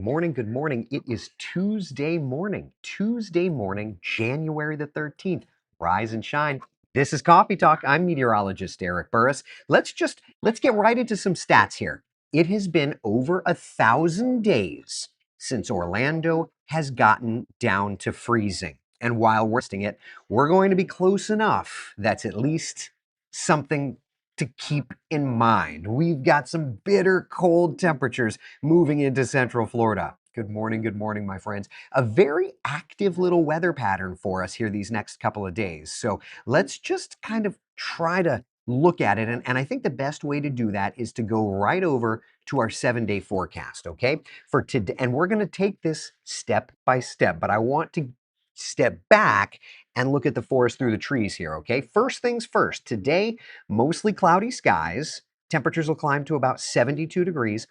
Morning, good morning. It is Tuesday morning, January the 13th. Rise and shine. This is Coffee Talk. I'm meteorologist Eric Burris. Let's get right into some stats here. It has been over 1,000 days since Orlando has gotten down to freezing. And while we're resting it, we're going to be close enough that's at least something to keep in mind. We've got some bitter cold temperatures moving into Central Florida. Good morning, my friends. A very active little weather pattern for us here these next couple of days. So let's just kind of try to look at it. And I think the best way to do that is to go right over to our 7-day forecast, okay? For today, and we're going to take this step by step, but I want to step back and look at the forest through the trees here, okay? First things first, today, mostly cloudy skies. Temperatures will climb to about 72 degrees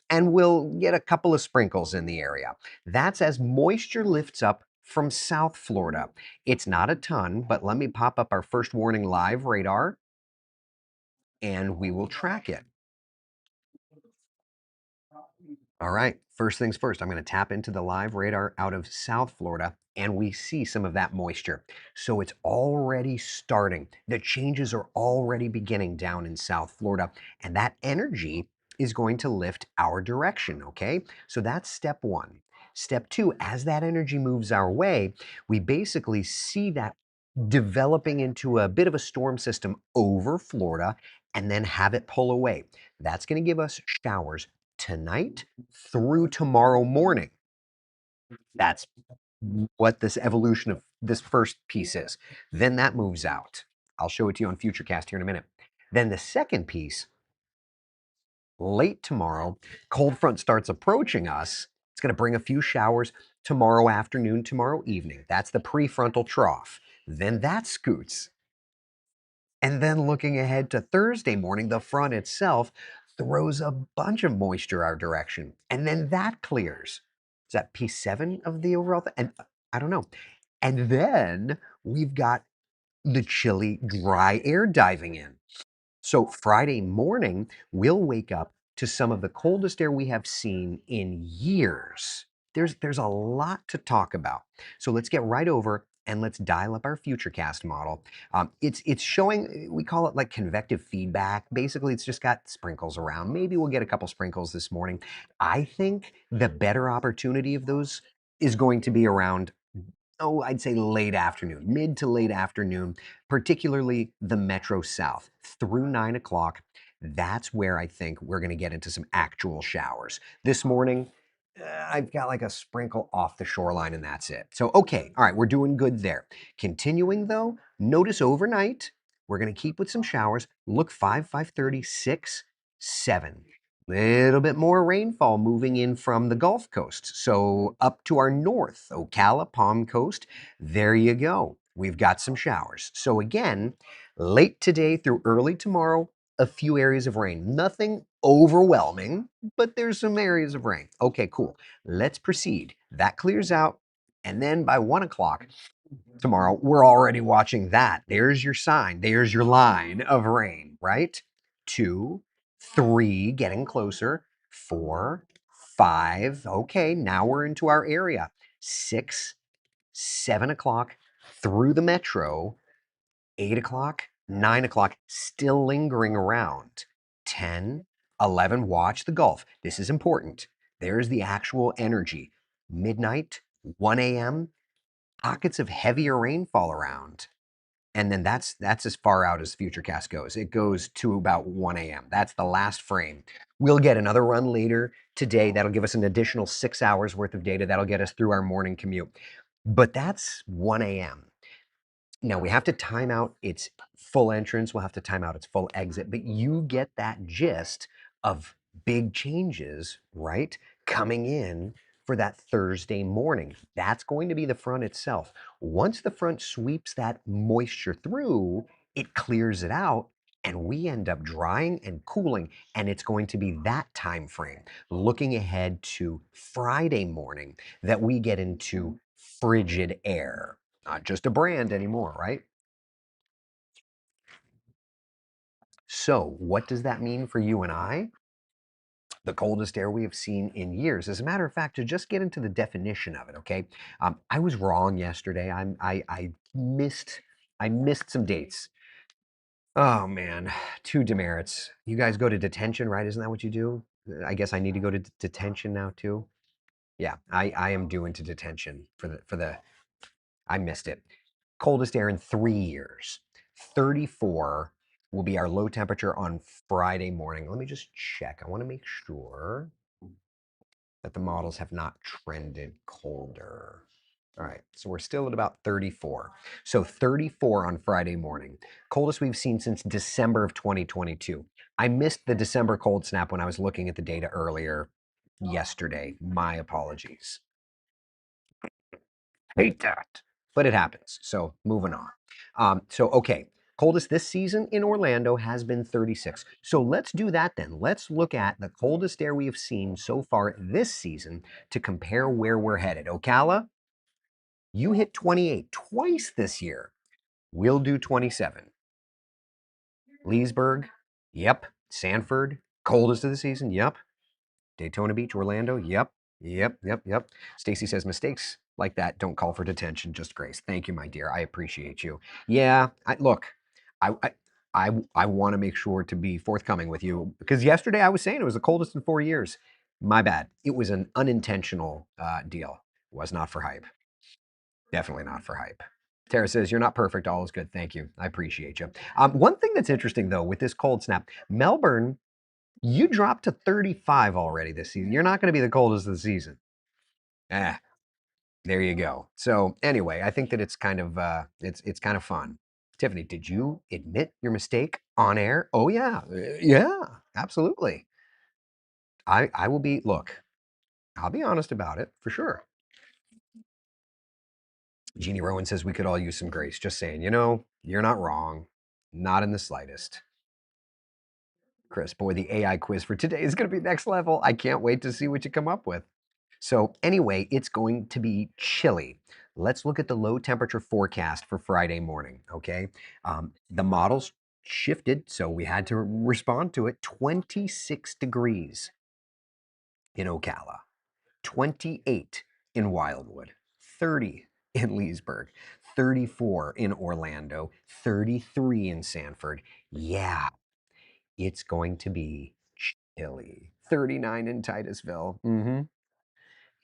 and we'll get a couple of sprinkles in the area. That's as moisture lifts up from South Florida. It's not a ton, but let me pop up our first warning live radar and we will track it. All right, first things first, I'm going to tap into the live radar out of South Florida and we see some of that moisture. So it's already starting. The changes are already beginning down in South Florida, and that energy is going to lift our direction, okay? So that's step one. Step two, as that energy moves our way, we basically see that developing into a bit of a storm system over Florida and then have it pull away. That's going to give us showers tonight through tomorrow morning. That's what this evolution of this first piece is. Then that moves out. I'll show it to you on Futurecast here in a minute. Then the second piece, late tomorrow, cold front starts approaching us. It's going to bring a few showers tomorrow afternoon, tomorrow evening. That's the prefrontal trough. Then that scoots. And then looking ahead to Thursday morning, the front itself throws a bunch of moisture our direction. And then that clears. Is that P7 of the overall thing? And I don't know. And then we've got the chilly, dry air diving in. So Friday morning, we'll wake up to some of the coldest air we have seen in years. There's a lot to talk about. So let's get right over and let's dial up our futurecast model. It's showing, we call it like convective feedback. Basically, it's just got sprinkles around. Maybe we'll get a couple sprinkles this morning. I think the better opportunity of those is going to be around, oh, I'd say late afternoon, mid to late afternoon, particularly the Metro South through 9 o'clock. That's where I think we're going to get into some actual showers. This morning, I've got like a sprinkle off the shoreline and that's it. So, okay, all right, we're doing good there. Continuing though, notice overnight, we're going to keep with some showers. Look 5:30, 6, 7. Little bit more rainfall moving in from the Gulf Coast. So up to our north, Ocala, Palm Coast, there you go. We've got some showers. So again, late today through early tomorrow, a few areas of rain. Nothing overwhelming, but there's some areas of rain. Okay, cool. Let's proceed. That clears out. And then by 1 o'clock tomorrow, we're already watching that. There's your sign. There's your line of rain, right? 2, 3, getting closer. 4, 5. Okay, now we're into our area. 6, 7 o'clock through the metro. 8 o'clock, 9 o'clock, still lingering around. 10, 11, watch the Gulf. This is important. There's the actual energy. Midnight, 1 a.m., pockets of heavier rainfall around. And then that's as far out as Futurecast goes. It goes to about 1 a.m. That's the last frame. We'll get another run later today. That'll give us an additional 6 hours worth of data. That'll get us through our morning commute. But that's 1 a.m. Now we have to time out its full entrance. We'll have to time out its full exit, but you get that gist of big changes, right? Coming in for that Thursday morning. That's going to be the front itself. Once the front sweeps that moisture through, it clears it out and we end up drying and cooling, and it's going to be that time frame looking ahead to Friday morning that we get into frigid air. Not just a brand anymore, right? So, what does that mean for you and I? The coldest air we have seen in years. As a matter of fact, to just get into the definition of it, okay? I was wrong yesterday. I missed some dates. Oh man, two demerits. You guys go to detention, right? Isn't that what you do? I guess I need to go to detention now too. Yeah, I am due into detention for the. I missed it. Coldest air in 3 years. 34 will be our low temperature on Friday morning. Let me just check. I want to make sure that the models have not trended colder. All right, so we're still at about 34. So 34 on Friday morning. Coldest we've seen since December of 2022. I missed the December cold snap when I was looking at the data earlier yesterday. My apologies. Hate that. But it happens. So moving on. Okay. Coldest this season in Orlando has been 36. So let's do that then. Let's look at the coldest air we have seen so far this season to compare where we're headed. Ocala, you hit 28 twice this year. We'll do 27. Leesburg, yep. Sanford, coldest of the season, yep. Daytona Beach, Orlando, yep. Yep. Stacy says mistakes like that don't call for detention, just grace. Thank you, my dear. I appreciate you. Yeah, look, I I I want to make sure to be forthcoming with you because yesterday I was saying it was the coldest in 4 years. My bad. It was an unintentional deal. It was not for hype. Definitely not for hype. Tara says, you're not perfect. All is good. Thank you. I appreciate you. One thing that's interesting, though, with this cold snap, Melbourne, you dropped to 35 already this season. You're not going to be the coldest of the season. Eh, there you go. So anyway, I think that it's kind of it's kind of fun. Tiffany, did you admit your mistake on air? Oh yeah, yeah, absolutely. I will be. Look, I'll be honest about it for sure. Jeannie Rowan says we could all use some grace. Just saying, you're not wrong, not in the slightest. Chris, boy, the AI quiz for today is going to be next level. I can't wait to see what you come up with. So anyway, it's going to be chilly. Let's look at the low temperature forecast for Friday morning, okay? The models shifted, so we had to respond to it. 26 degrees in Ocala, 28 in Wildwood, 30 in Leesburg, 34 in Orlando, 33 in Sanford. Yeah, it's going to be chilly. 39 in Titusville.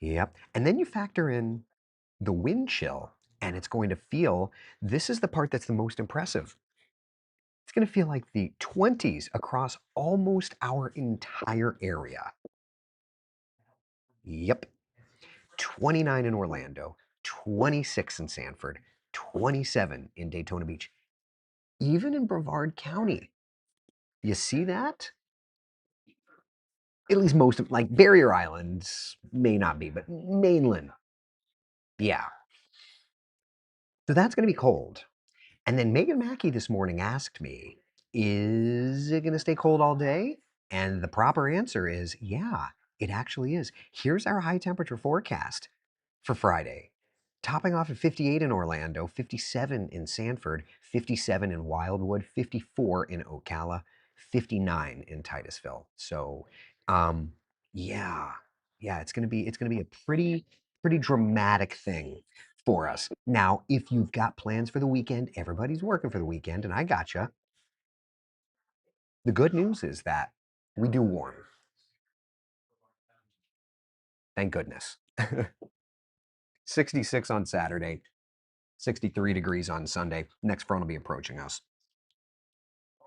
Yep. And then you factor in the wind chill, and it's going to feel this is the part that's the most impressive. It's going to feel like the 20s across almost our entire area. Yep. 29 in Orlando, 26 in Sanford, 27 in Daytona Beach, even in Brevard County. You see that? At least most of, like Barrier Islands may not be, but mainland. Yeah. So that's going to be cold. And then Megan Mackey this morning asked me, is it going to stay cold all day? And the proper answer is, yeah, it actually is. Here's our high temperature forecast for Friday. Topping off at 58 in Orlando, 57 in Sanford, 57 in Wildwood, 54 in Ocala, 59 in Titusville. So, um, yeah, yeah, it's gonna be a pretty dramatic thing for us. Now, if you've got plans for the weekend, everybody's working for the weekend, and I gotcha. The good news is that we do warm. Thank goodness. 66 on Saturday, 63 degrees on Sunday. Next front will be approaching us.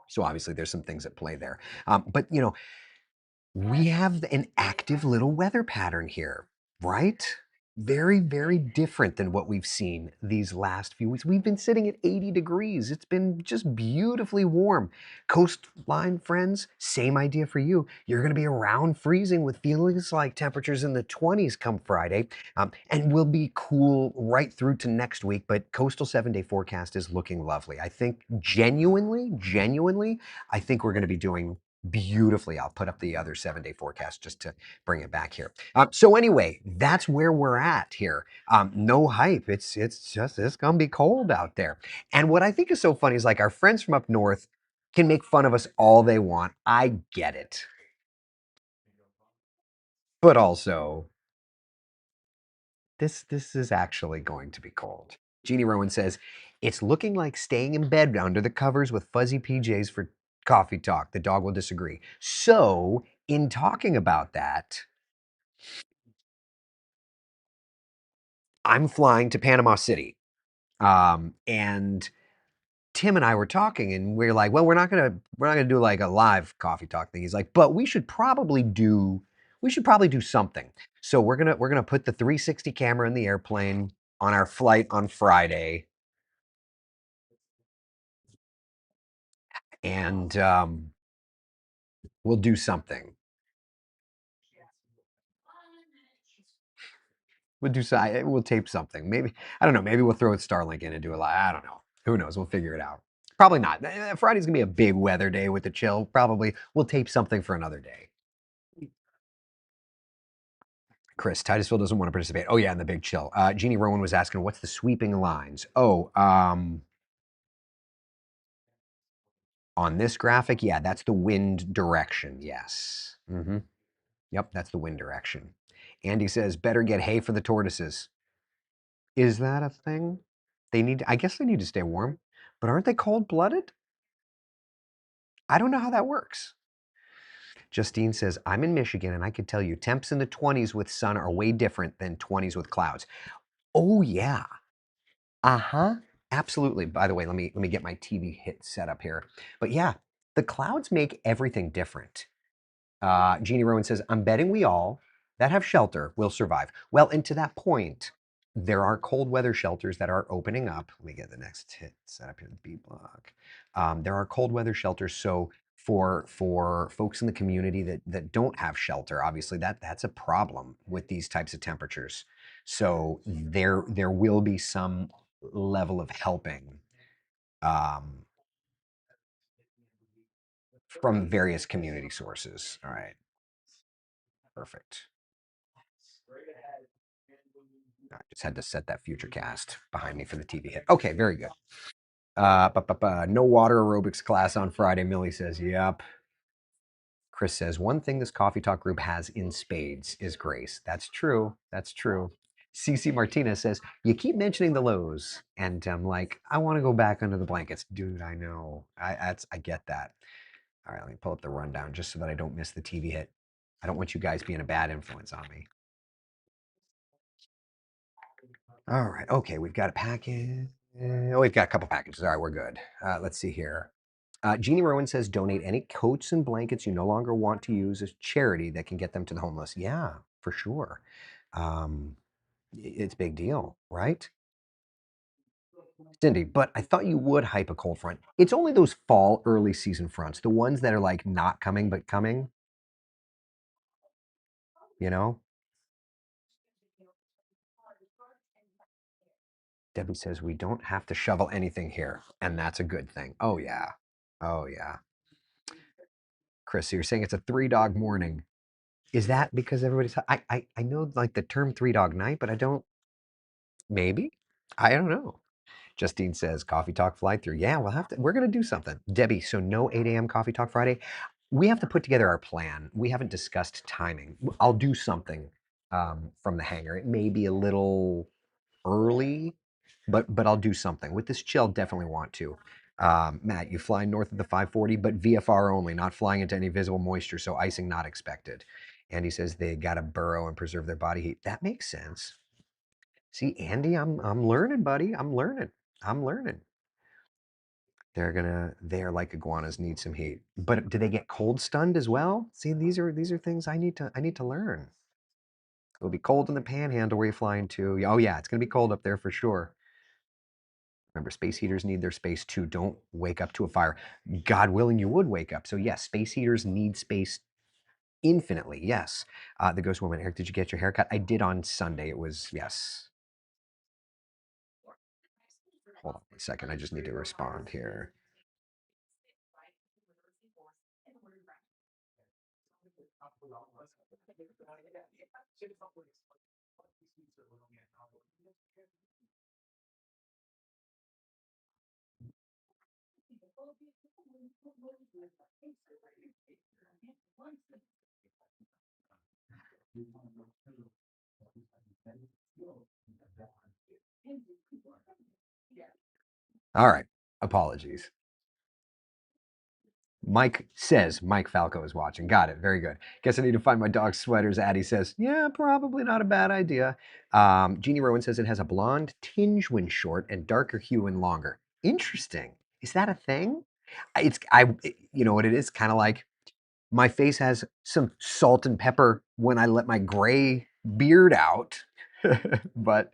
So obviously there's some things at play there. But we have an active little weather pattern here, right? Very, very different than what we've seen these last few weeks. We've been sitting at 80 degrees. It's been just beautifully warm. Coastline friends, same idea for you. You're going to be around freezing with feelings like temperatures in the 20s come Friday. And we'll be cool right through to next week. But coastal 7-day forecast is looking lovely. I think genuinely, I think we're going to be doing beautifully. I'll put up the other 7-day forecast just to bring it back here. So anyway, that's where we're at here. No hype. It's gonna be cold out there. And what I think is so funny is like our friends from up north can make fun of us all they want. I get it. but also this is actually going to be cold. Jeannie Rowan says, it's looking like staying in bed under the covers with fuzzy PJs for coffee talk. The dog will disagree. So, in talking about that, I'm flying to Panama City. And Tim and I were talking and we are like, well, we're not gonna do like a live coffee talk thing. He's like, but we should probably do something. So we're gonna put the 360 camera in the airplane on our flight on Friday, and we'll do something. We'll tape something. Maybe I don't know. Maybe we'll throw Starlink in and do a live. I don't know. Who knows? We'll figure it out. Probably not. Friday's gonna be a big weather day with the chill. Probably we'll tape something for another day. Chris, Titusville doesn't want to participate. Oh yeah, in the big chill. Jeannie Rowan was asking, what's the sweeping lines? Oh, on this graphic, yeah, that's the wind direction. Yes. Yep, that's the wind direction. Andy says, better get hay for the tortoises. Is that a thing? I guess they need to stay warm, but aren't they cold-blooded? I don't know how that works. Justine says, I'm in Michigan and I could tell you temps in the 20s with sun are way different than 20s with clouds. Oh yeah. Uh-huh. Absolutely. By the way, let me get my TV hit set up here. But yeah, the clouds make everything different. Jeannie Rowan says, I'm betting we all that have shelter will survive. Well, and to that point, there are cold weather shelters that are opening up. Let me get the next hit set up here, the B block. There are cold weather shelters. So for folks in the community that don't have shelter, obviously that's a problem with these types of temperatures. So there will be some level of helping um, from various community sources. All right, perfect. I just had to set that future cast behind me for the TV hit. Okay, very good. No water aerobics class on Friday. Millie says, yep. Chris says, one thing this coffee talk group has in spades is grace. That's true. That's true. CC Martinez says, you keep mentioning the lows. And I'm like, I want to go back under the blankets. Dude, I know. I get that. All right, let me pull up the rundown just so that I don't miss the TV hit. I don't want you guys being a bad influence on me. All right. Okay, we've got a package. Oh, we've got a couple packages. All right, we're good. Let's see here. Jeannie Rowan says, donate any coats and blankets you no longer want to use as charity that can get them to the homeless. Yeah, for sure. Um, it's a big deal, right? Cindy, but I thought you would hype a cold front. It's only those fall early season fronts, the ones that are like not coming but coming, you know? Debbie says, we don't have to shovel anything here, and that's a good thing. Oh, yeah. Oh, yeah. Chris, so you're saying it's a three dog morning. Is that because everybody's I know like the term three dog night, but I don't maybe? I don't know. Justine says coffee talk fly through. Yeah, we're gonna do something. Debbie, so no 8 a.m. coffee talk Friday. We have to put together our plan. We haven't discussed timing. I'll do something from the hangar. It may be a little early, but I'll do something. With this chill, definitely want to. Matt, you fly north of the 540, but VFR only, not flying into any visible moisture, so icing not expected. Andy says they got to burrow and preserve their body heat. That makes sense. See, Andy, I'm learning, buddy. I'm learning. I'm learning. They're like iguanas, need some heat. But do they get cold stunned as well? See, these are things I need to learn. It'll be cold in the panhandle where you're flying to. Oh yeah, it's gonna be cold up there for sure. Remember, space heaters need their space too. Don't wake up to a fire. God willing, you would wake up. So yes, space heaters need space infinitely. Yes. The Ghost Woman, Eric, did you get your haircut? I did on Sunday. It was yes. Hold on a second. I just need to respond here. All right. Apologies. Mike says Mike Falco is watching. Got it. Very good. Guess I need to find my dog's sweaters. Addie says, yeah, probably not a bad idea. Jeannie Rowan says it has a blonde tinge when short and darker hue when longer. Interesting. Is that a thing? You know what it is? Kind of like my face has some salt and pepper when I let my gray beard out, but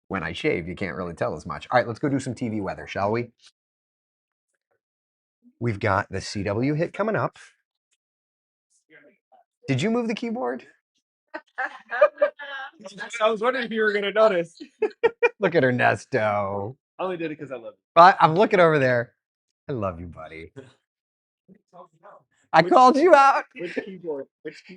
when I shave, you can't really tell as much. All right, let's go do some TV weather, shall we? We've got the CW hit coming up. Did you move the keyboard? I was wondering if you were going to notice. Look at Ernesto. I only did it because I love you. But I'm looking over there. I love you, buddy. I called you out. Which keyboard?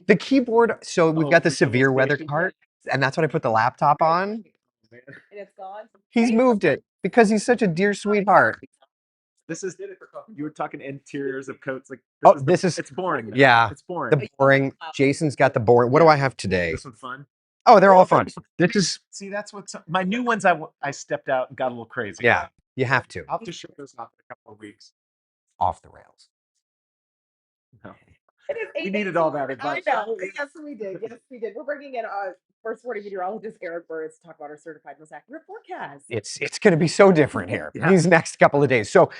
The keyboard. So we've got the for severe weather demonstration? cart, and that's what I put the laptop on. And it's gone. He's moved it because he's such a dear sweetheart. This is you were talking interiors of coats like it's boring. Yeah, It's boring. the boring. Jason's got the boring. What do I have today? This one's fun. Oh, they're all fun. This is See, that's what's my new ones. I stepped out and got a little crazy. yeah. You have to I'll have to show those off in a couple of weeks. off the rails. No. It is We needed all that advice. I know. Yes, we did. Yes, we did. We're bringing in first sporting meteorologist Eric Burris to talk about our certified most accurate forecast. It's going to be so different here Yeah. these next couple of days. So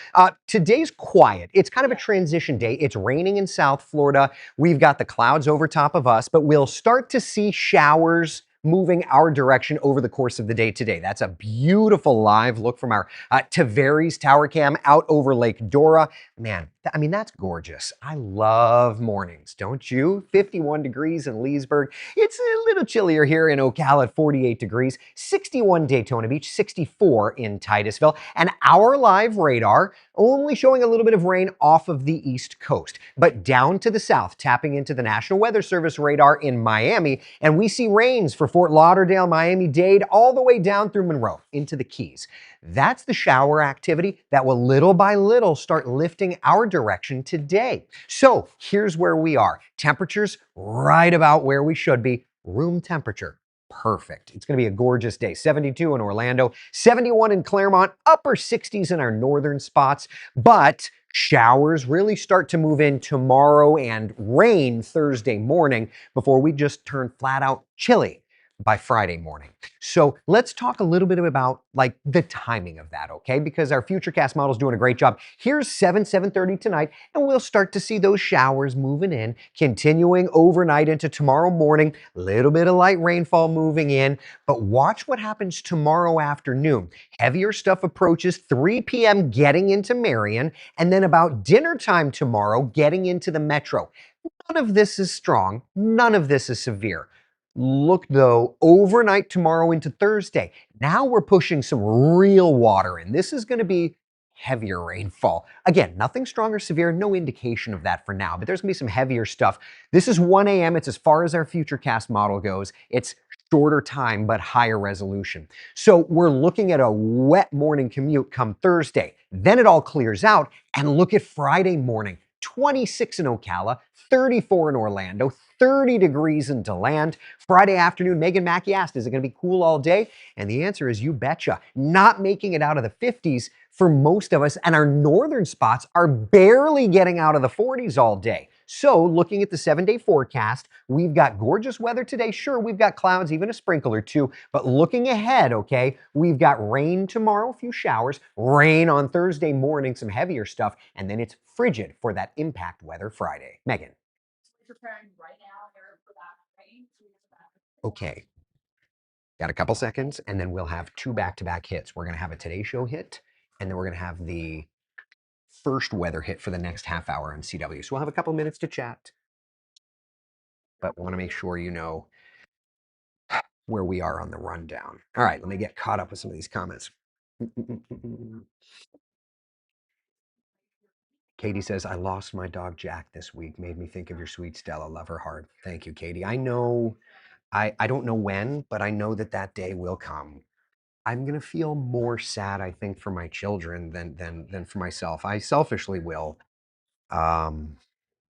today's quiet. It's kind of a transition day. It's raining in South Florida. We've got the clouds over top of us, but we'll start to see showers moving our direction over the course of the day today. That's a beautiful live look from our Tavares tower cam out over Lake Dora. Man, I mean, that's gorgeous. I love mornings, don't you? 51 degrees in Leesburg. It's a little chillier here in Ocala at 48 degrees, 61 Daytona Beach, 64 in Titusville, and our live radar only showing a little bit of rain off of the East Coast, but down to the south, tapping into the National Weather Service radar in Miami, and we see rains for Fort Lauderdale, Miami-Dade, all the way down through Monroe into the Keys. That's the shower activity that will little by little start lifting our direction today. So here's where we are. Temperatures right about where we should be. Room temperature. Perfect. It's going to be a gorgeous day. 72 in Orlando, 71 in Claremont, upper 60s in our northern spots, but showers really start to move in tomorrow and rain Thursday morning before we just turn flat out chilly by Friday morning. So let's talk a little bit about like the timing of that, okay? Because our futurecast model is doing a great job. Here's 7:30 tonight, and we'll start to see those showers moving in, continuing overnight into tomorrow morning. A little bit of light rainfall moving in, but watch what happens tomorrow afternoon. Heavier stuff approaches 3 p.m. getting into Marion, and then about dinner time tomorrow getting into the metro. None of this is strong. None of this is severe. Look though, overnight tomorrow into Thursday. Now we're pushing some real water in. This is going to be heavier rainfall. Again, nothing strong or severe, no indication of that for now, but there's going to be some heavier stuff. This is 1 a.m. It's as far as our futurecast model goes. It's shorter time, but higher resolution. So we're looking at a wet morning commute come Thursday. Then it all clears out, and look at Friday morning. 26 in Ocala, 34 in Orlando, 30 degrees in DeLand. Friday afternoon, Megan Mackey asked, is it going to be cool all day? And the answer is you betcha. Not making it out of the 50s for most of us, and our northern spots are barely getting out of the 40s all day. So looking at the 7-day forecast, we've got gorgeous weather today. Sure, we've got clouds, even a sprinkle or two, but looking ahead, okay, we've got rain tomorrow, a few showers, rain on Thursday morning, some heavier stuff, and then it's frigid for that impact weather Friday. Megan. Okay. Got a couple seconds, and then we'll have two back-to-back hits. We're going to have a Today Show hit, and then we're going to have the first weather hit for the next half hour on CW. So we'll have a couple minutes to chat, but we want to make sure you know where we are on the rundown. All right, let me get caught up with some of these comments. Katie says, I lost my dog Jack this week. Made me think of your sweet Stella. Love her hard. Thank you, Katie. I know, I don't know when, but I know that that day will come. I'm gonna feel more sad, I think, for my children than for myself. I selfishly will.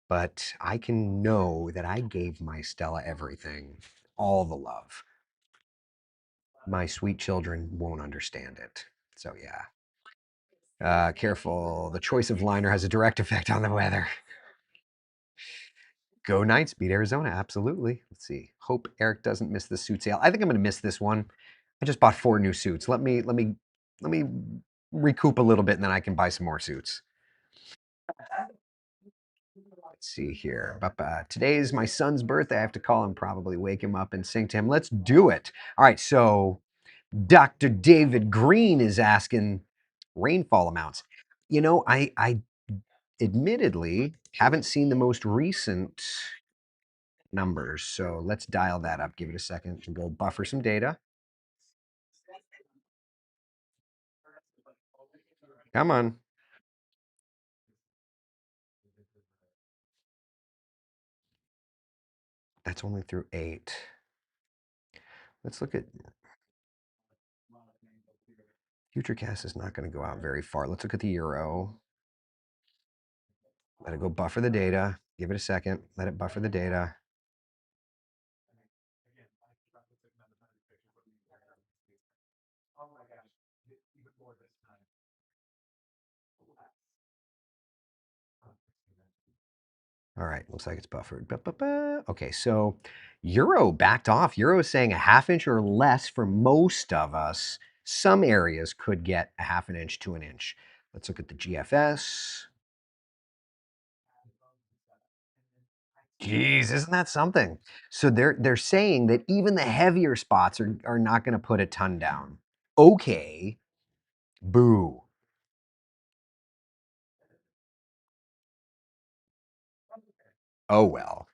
but I can know that I gave my Stella everything, all the love. My sweet children won't understand it. So yeah. Careful. The choice of liner has a direct effect on the weather. Go Knights, beat Arizona. Absolutely. Let's see. Hope Eric doesn't miss the suit sale. I think I'm going to miss this one. I just bought 4 new suits. Let me recoup a little bit, and then I can buy some more suits. Let's see here. Today's my son's birthday. I have to call him, probably wake him up and sing to him. Let's do it. All right. So Dr. David Green is asking rainfall amounts. I admittedly haven't seen the most recent numbers. So let's dial that up. Give it a second to go buffer some data. Come on. That's only through 8. Let's look at futurecast is not going to go out very far. Let's look at the euro. Let it go buffer the data. Give it a second. Let it buffer the data. All right, looks like it's buffered. Okay, so euro backed off. Euro is saying a half inch or less for most of us. Some areas could get a half an inch to an inch. Let's look at the GFS. Geez, isn't that something? So they're saying that even the heavier spots are not going to put a ton down. Okay, boo. Oh well.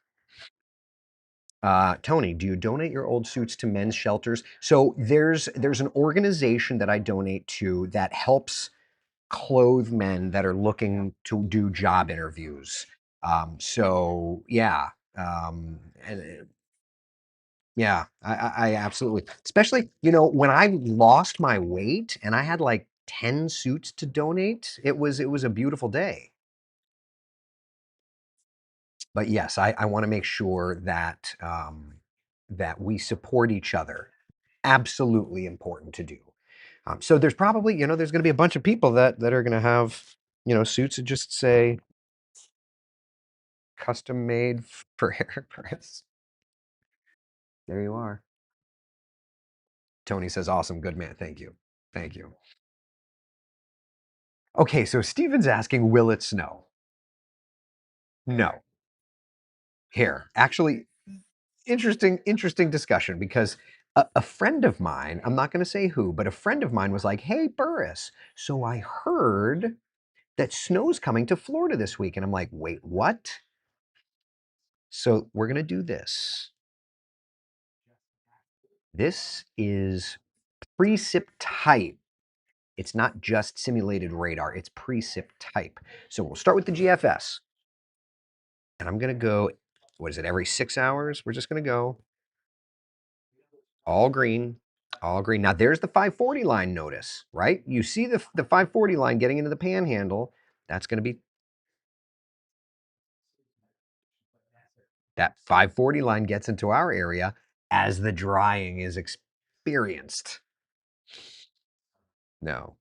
Tony, do you donate your old suits to men's shelters? So there's an organization that I donate to that helps clothe men that are looking to do job interviews. So yeah, and yeah, I absolutely, especially when I lost my weight and I had like 10 suits to donate, it was a beautiful day. But yes, I want to make sure that that we support each other. Absolutely important to do. So there's probably there's going to be a bunch of people that are going to have suits that just say custom made for Eric Chris. There you are. Tony says, awesome, good man. Thank you. Thank you. Okay, so Steven's asking, will it snow? No. Here, actually, interesting discussion because a friend of mine, I'm not going to say who, but a friend of mine was like, hey, Burris, so I heard that snow's coming to Florida this week. And I'm like, wait, what? So we're going to do this. This is precip type. It's not just simulated radar, it's precip type. So we'll start with the GFS. And I'm going to go, what is it, every 6 hours? We're just going to go all green, all green. Now there's the 540 line, notice, right? You see the 540 line getting into the panhandle. That's going to be that 540 line gets into our area as the drying is experienced. No.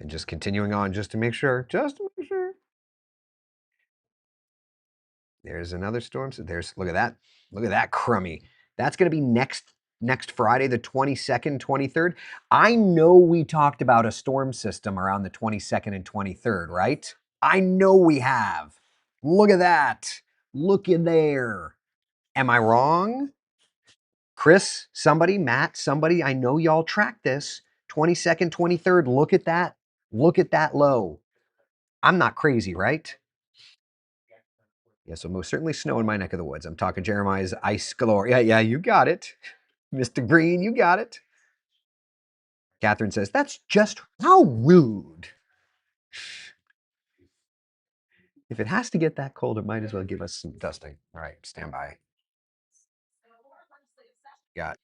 And just continuing on just to make sure, There's another storm. So there's, look at that. Look at that crummy. That's going to be next Friday, the 22nd, 23rd. I know we talked about a storm system around the 22nd and 23rd, right? I know we have. Look at that. Look in there. Am I wrong? Chris, somebody, Matt, somebody, I know y'all track this. 22nd, 23rd, look at that. Look at that low. I'm not crazy, right? Yeah, so most certainly snow in my neck of the woods. I'm talking Jeremiah's ice galore. Yeah, you got it. Mr. Green, you got it. Catherine says, that's just how rude. If it has to get that cold, it might as well give us some dusting. All right, stand by. Got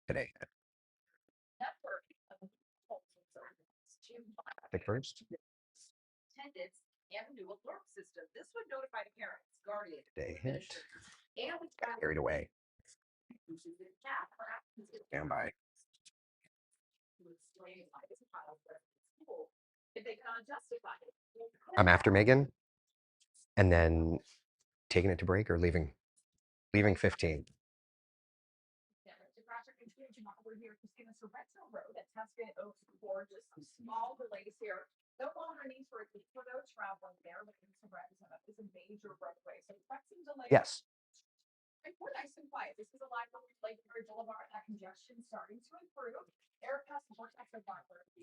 today. traffic first. Attendance and a new alert system. This would notify the parents, guardians, Day hit. and we got Carried away. to Stand by. explain why this child was in school if they cannot justify it. I'm after Megan, and then taking it to break or leaving. Leaving 15. We're here to see the Sorrento Road at Tuscan Oaks for just some small delays here. No longer needs for those traveling there, but in Sorrento is a major roadway, so expect some delays. Yes. And we're nice and quiet. This is a line where we Lake Erie Boulevard. That congestion starting to improve. Erica, vortex of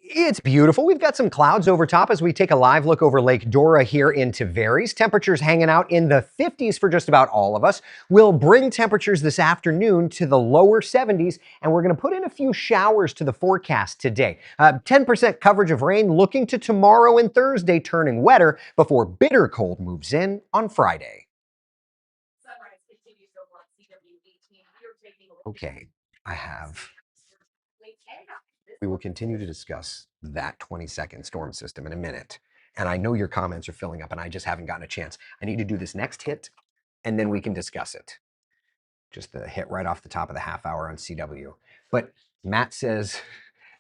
It's beautiful. We've got some clouds over top as we take a live look over Lake Dora here in Tavares. Temperatures hanging out in the 50s for just about all of us. We'll bring temperatures this afternoon to the lower 70s, and we're going to put in a few showers to the forecast today. 10% coverage of rain looking to tomorrow and Thursday turning wetter before bitter cold moves in on Friday. Okay, we will continue to discuss that 20-second storm system in a minute. And I know your comments are filling up and I just haven't gotten a chance. I need to do this next hit and then we can discuss it. Just the hit right off the top of the half hour on CW. But Matt says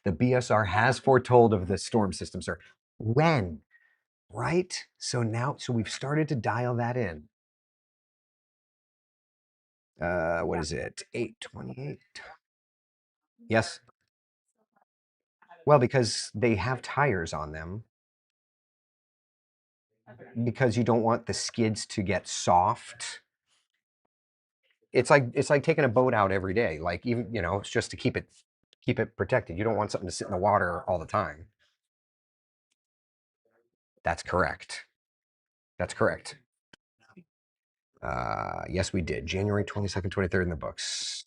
the BSR has foretold of the storm system, sir. When? Right? So we've started to dial that in. What is it? 8:28. Yes. Well, because they have tires on them. Because you don't want the skids to get soft. It's like taking a boat out every day. Like even, it's just to keep it protected. You don't want something to sit in the water all the time. That's correct. That's correct. Yes, we did. January 22nd, 23rd in the books.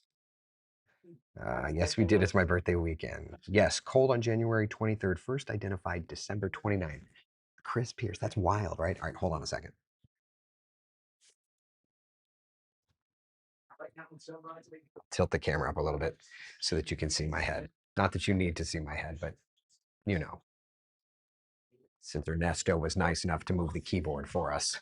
Yes, we did. It's my birthday weekend. Yes, cold on January 23rd. First identified December 29th. Chris Pierce. That's wild, right? All right, hold on a second. Tilt the camera up a little bit so that you can see my head. Not that you need to see my head, but since Ernesto was nice enough to move the keyboard for us.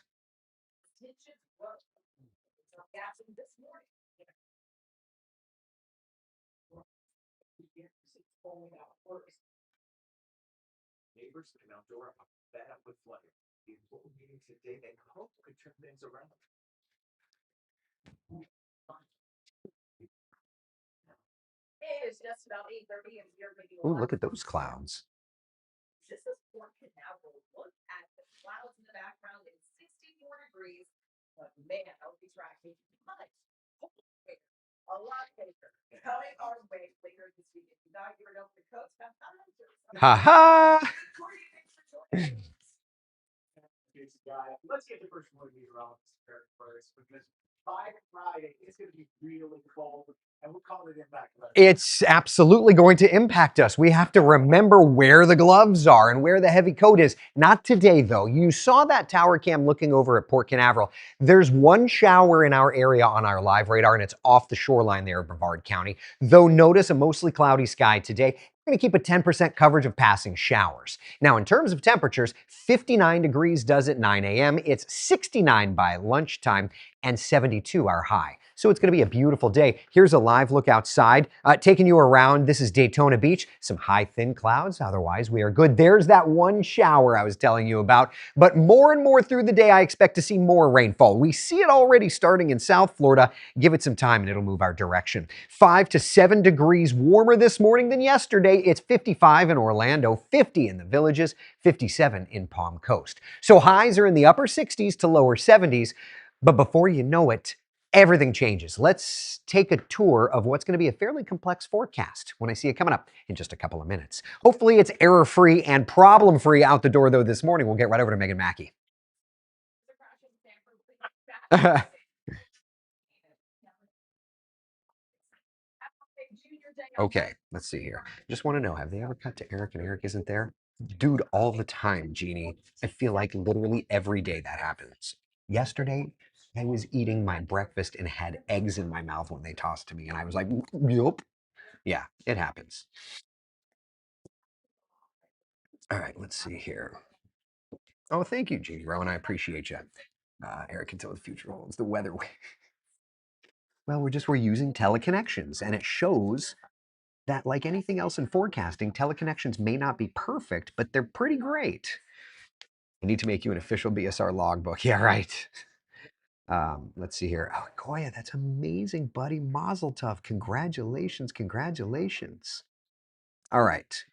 Neighbors and outdoor are fed up with flooding. The important meeting today and hope could turn things around. It is just about 8:30 and you're going to Ooh, look at those clouds. This is Port Canaveral. Look at the clouds in the background. It's 64 degrees. But man, I'll be tracking much. A lot bigger. Coming our way later this week. If you thought you were over the coast, Ha ha! Let's get the first one meteorologist first because by Friday it's going to be really cold and we'll call it impact. It's absolutely going to impact us. We have to remember where the gloves are and where the heavy coat is. Not today, though. You saw that tower cam looking over at Port Canaveral. There's one shower in our area on our live radar, and it's off the shoreline there of Brevard County. Though notice a mostly cloudy sky today. We're going to keep a 10% coverage of passing showers. Now, in terms of temperatures, 59 degrees does at 9 a.m. It's 69 by lunchtime and 72 our high. So it's going to be a beautiful day. Here's a live look outside, taking you around. This is Daytona Beach. Some high, thin clouds. Otherwise, we are good. There's that one shower I was telling you about. But more and more through the day, I expect to see more rainfall. We see it already starting in South Florida. Give it some time and it'll move our direction. 5 to 7 degrees warmer this morning than yesterday. It's 55 in Orlando, 50 in the Villages, 57 in Palm Coast. So highs are in the upper 60s to lower 70s. But before you know it, everything changes. Let's take a tour of what's going to be a fairly complex forecast when I see it coming up in just a couple of minutes. Hopefully it's error-free and problem-free out the door, though, this morning. We'll get right over to Megan Mackey. Okay, let's see here. Just want to know, have they ever cut to Eric and Eric isn't there? Dude, all the time, Jeannie. I feel like literally every day that happens. Yesterday, I was eating my breakfast and had eggs in my mouth when they tossed to me, and I was like, yup. Yeah, it happens. All right, let's see here. Oh, thank you, Jeannie Rowan. I appreciate you. Eric can tell what the future holds. The weather. Well, we're using teleconnections, and it shows that, like anything else in forecasting, teleconnections may not be perfect, but they're pretty great. I need to make you an official BSR logbook. Yeah, right. Let's see here. Oh, Goya, that's amazing, buddy. Mazel tov. Congratulations, congratulations. All right.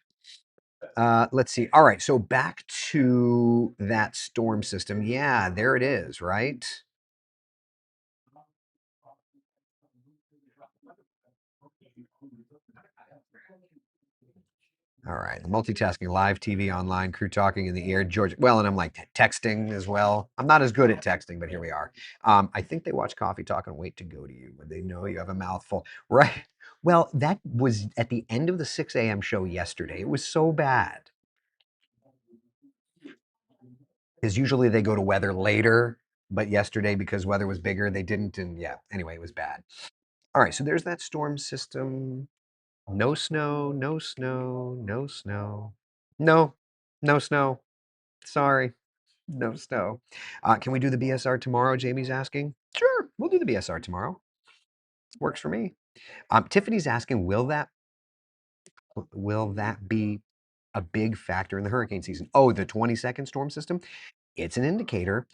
Let's see. All right, so back to that storm system. Yeah, there it is, right? All right, the multitasking, live TV, online, crew talking in the ear, George. Well, and I'm like texting as well. I'm not as good at texting, but here we are. I think they watch Coffee Talk and wait to go to you when they know you have a mouthful, right? Well, that was at the end of the 6 a.m. show yesterday. It was so bad because usually they go to weather later, but yesterday because weather was bigger, they didn't. And yeah, anyway, it was bad. All right, so there's that storm system. No snow, no snow, no snow. No, no snow. Sorry, no snow. Can we do the BSR tomorrow? Jamie's asking. Sure, we'll do the BSR tomorrow. Works for me. Tiffany's asking, will that be a big factor in the hurricane season? Oh, the 22nd storm system? It's an indicator.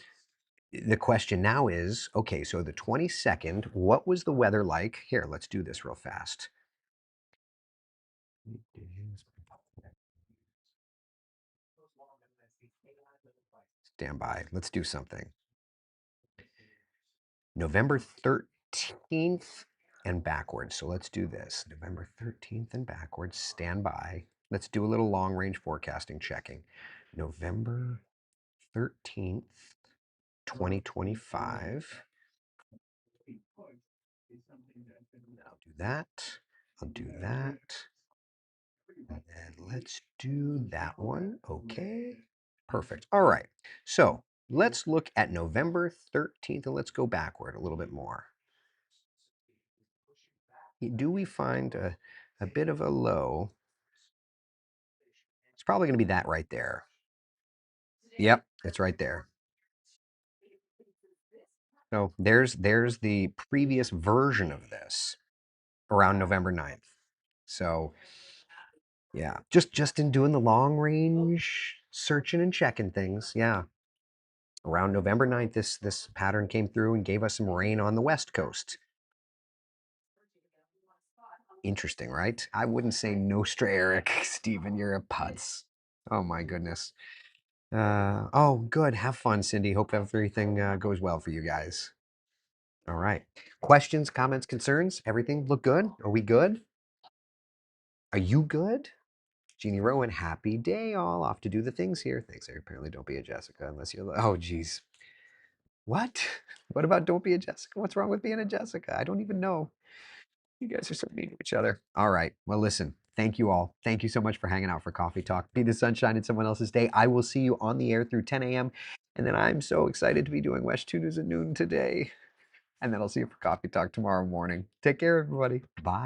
The question now is, okay, so the 22nd, what was the weather like? Here, let's do this real fast. Stand by. Let's do something. November 13th and backwards. So let's do this. November 13th and backwards. Stand by. Let's do a little long range forecasting checking. November 13th, 2025. I'll do that. I'll do that. And then let's do that one. Okay. Perfect. All right. So let's look at November 13th and let's go backward a little bit more. Do we find a bit of a low? It's probably going to be that right there. Yep, it's right there. So there's the previous version of this around November 9th. So yeah, just in doing the long range searching and checking things. Yeah. Around November 9th, this pattern came through and gave us some rain on the West Coast. Interesting, right? I wouldn't say Nostra Eric. Stephen, you're a putz. Oh my goodness. Oh, good. Have fun, Cindy. Hope everything goes well for you guys. All right. Questions, comments, concerns? Everything look good? Are we good? Are you good? Jeannie Rowan, happy day all. Off to do the things here. Thanks. Apparently, don't be a Jessica unless you're. Oh, geez. What? What about don't be a Jessica? What's wrong with being a Jessica? I don't even know. You guys are so mean to each other. All right. Well, listen. Thank you all. Thank you so much for hanging out for Coffee Talk. Be the sunshine in someone else's day. I will see you on the air through 10 a.m. And then I'm so excited to be doing West 2 News at noon today. And then I'll see you for Coffee Talk tomorrow morning. Take care, everybody. Bye.